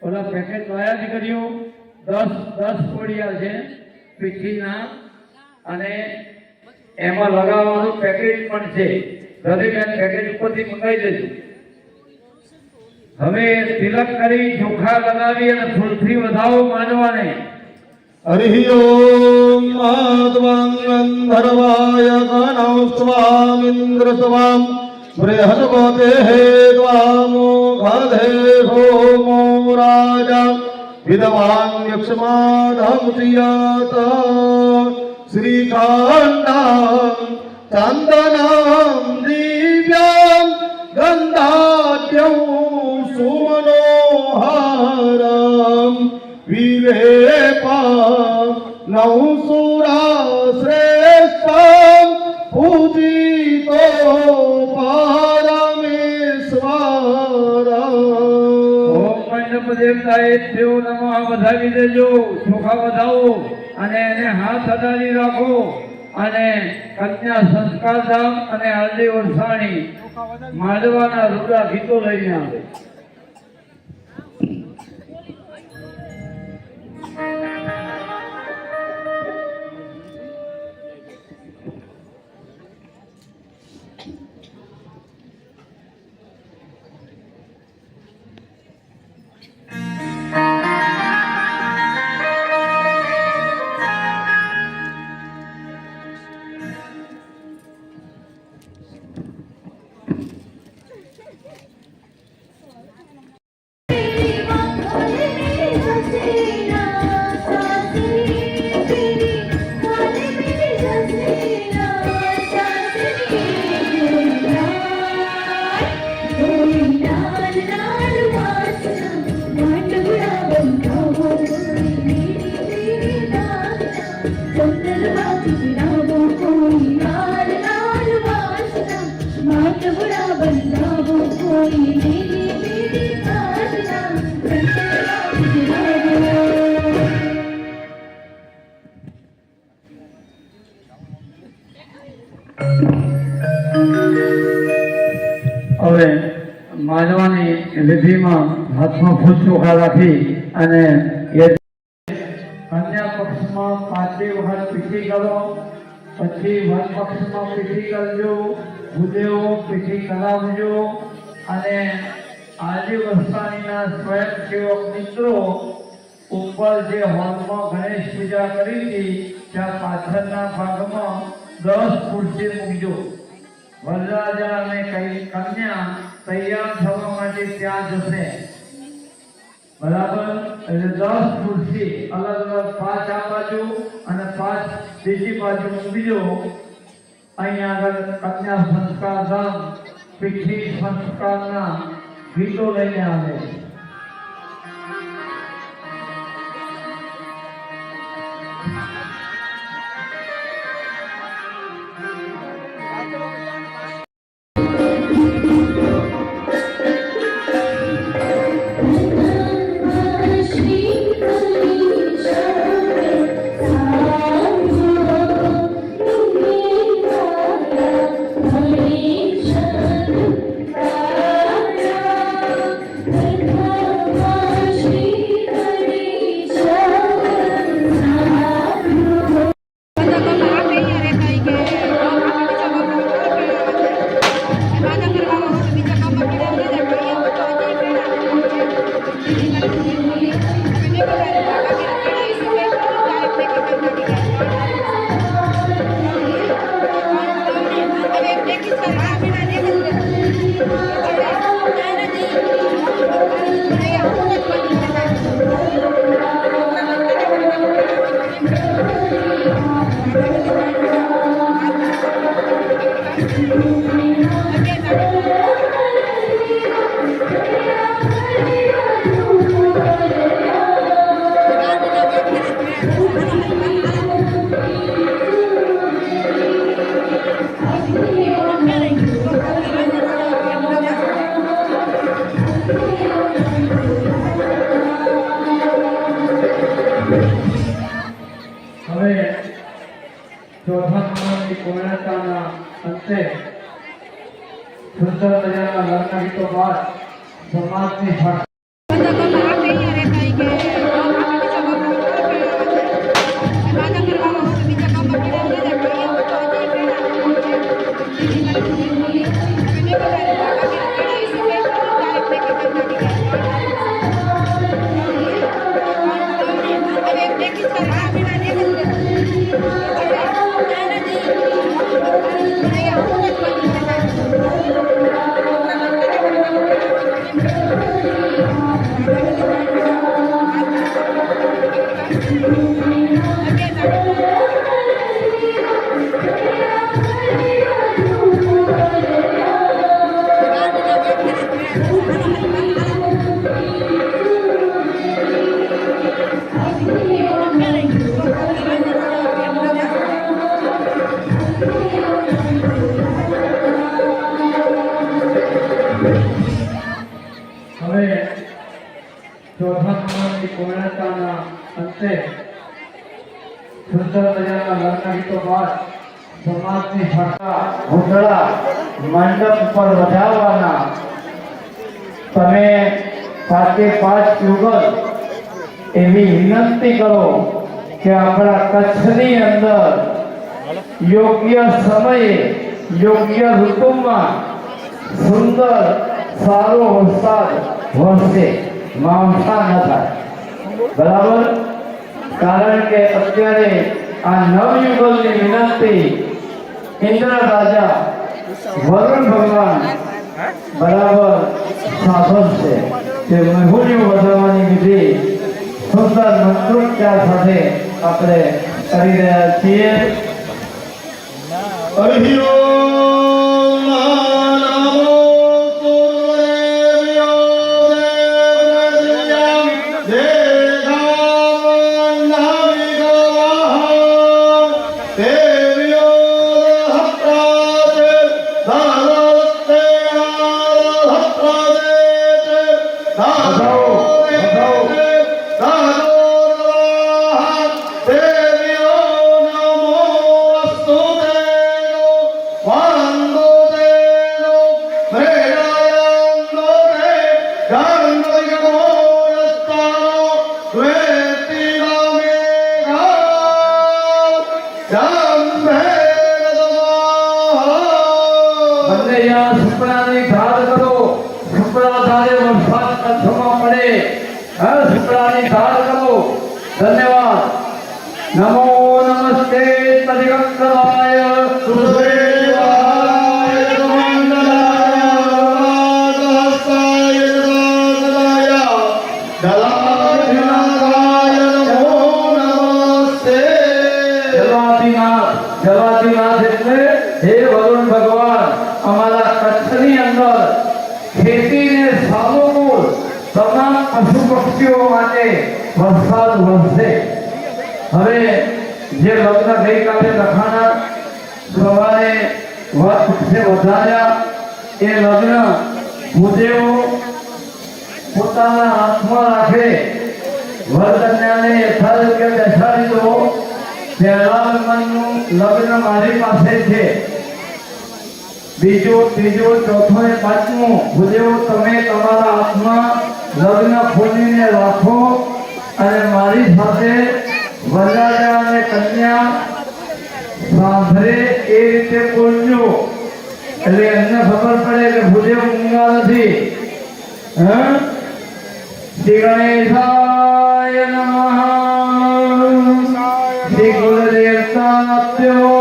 ઓલા packet લાયા દીકરીઓ 10 કોડિયા છે પીઠીના અને એમાં લગાવવાનું પેકેટ પણ છે. દરેક પેકેટ ઉપરથી મંગાવી દેજો. હવે તિલક કરી ચોખા લગાવી અને ફૂલથી વધાવો માંડવાને. હરિ ઓમ માધવં ગંધર્વાય ગણૌસ્વામિન્દ્ર સ્વામ બૃહસ્પતે દ્વામો ગાધે હોમો રાજા વિદ્વાન યક્ષમાધમતિયાત શ્રીકાંડમ ચંદનમ દિવ્યમ ગંધાદ્યૌ સુમનોહરમ વિવેપા નૌસુરા શ્રેષ્ઠમ પૂજિતો પરમેશ્વર. ઓમ મંડપ દેવતાએ દેવ નમઃ વધાવી દેજો. ચોખા વધાવો અને એને હાથ અડાડી રાખો અને કન્યા સંસ્કાર ધામ અને હળદી વરસાણી માંડવાના રૂડા ગીતો લઈને આવે. હવે માંડવાની વિધિમાં હાથમાં ફૂલ ચોખા રાખી અને કન્યા પક્ષમાં 5 વખત પીઠી કરો, પછી વર પક્ષમાં પીઠી કરજો, ભૂદેવો પીઠી કરાવજો અને આજે વસ્તાણીના સ્વયંસેવક મિત્રો ઉપર જે હોલમાં ગણેશ પૂજા કરી હતી ત્યાં પાછળના ભાગમાં 10 ખુરશી મૂકજો. વરરાજા અને કન્યા તૈયાર થવા માટે ત્યાં જશે. બરાબર? એટલે 10 ખુરશી અલગ અલગ 5 આ બાજુ અને 5 બીજી બાજુ મૂકજો. અહીંયા આગળ કન્યા સંસ્કાર ધામ પીઠી સંસ્કારના ગીતો લઈને આવે. પૂર્ણતાના અંતે સુંદર મજાના લગ્ન ગીતો બાદ સમાજની હવે ચોથા નંબરની પૂર્ણતાના અંતે સુંદર મજાના લગ્ન ગીતો બાદ સમાજની ભાષા ઘૂંટડા મંડપ ઉપર વધારવાના. તમે 5 યુગલ એવી વિનંતી કરો કે આપણા કચ્છની અંદર યોગ્ય સમયે યોગ્ય ઋતુમાં સુંદર સારો વરસાદ વરસે, માવઠા ન થાય. બરાબર? કારણ કે અત્યારે આ નવયુગલની વિનંતી ઇન્દ્ર રાજા વરુણ ભગવાન બરાબર સાધન છે તે મહુડીઓ વધારવાની વિધિ સુંદર મંત્રોચ્ચાર સાથે આપણે કરી રહ્યા છીએ. સુપડાની ધાર કરો, સુપડા ધારે વરસાદ કચ્છમાં પડે. સુપડાની ધાર કરો. ધન્યવાદ. નમો નમસ્તે તદિગંતરાય સુરદેવાય મંગલાય સહસ્રાય દલાધિનાથાય નમો નમસ્તે. જલાધિનાથ એટલે હે વરુણ ભગવાન, અમારા કચ્છની અંદર ખેતીને સાનુકૂળ તમામ પશુ પક્ષીઓ માટે વરસાદ વરસે. હવે જે લગ્ન ગઈકાલે લખાણા સવારે વધાર્યા એ લગ્ન ભૂદેવો પોતાના હાથમાં રાખે. વરકન્યાને યથાયોગ્ય બેસાડી દો. પહેલા લગ્ન મારી પાસે છે, બીજો ત્રીજો ચોથો ને પાંચમો ભૂદેવો તમે તમારા હાથમાં લગ્ન ખોલીને રાખો અને મારી સાથે વરરાજા અને કન્યા સાંભળે એ રીતે બોલજો, એટલે એમને ખબર પડે કે ભૂદેવ ઊંઘા નથી. શ્રી ગણેશાય નમઃ. શ્રી ગુરુદેવતાભ્યો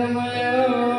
સમય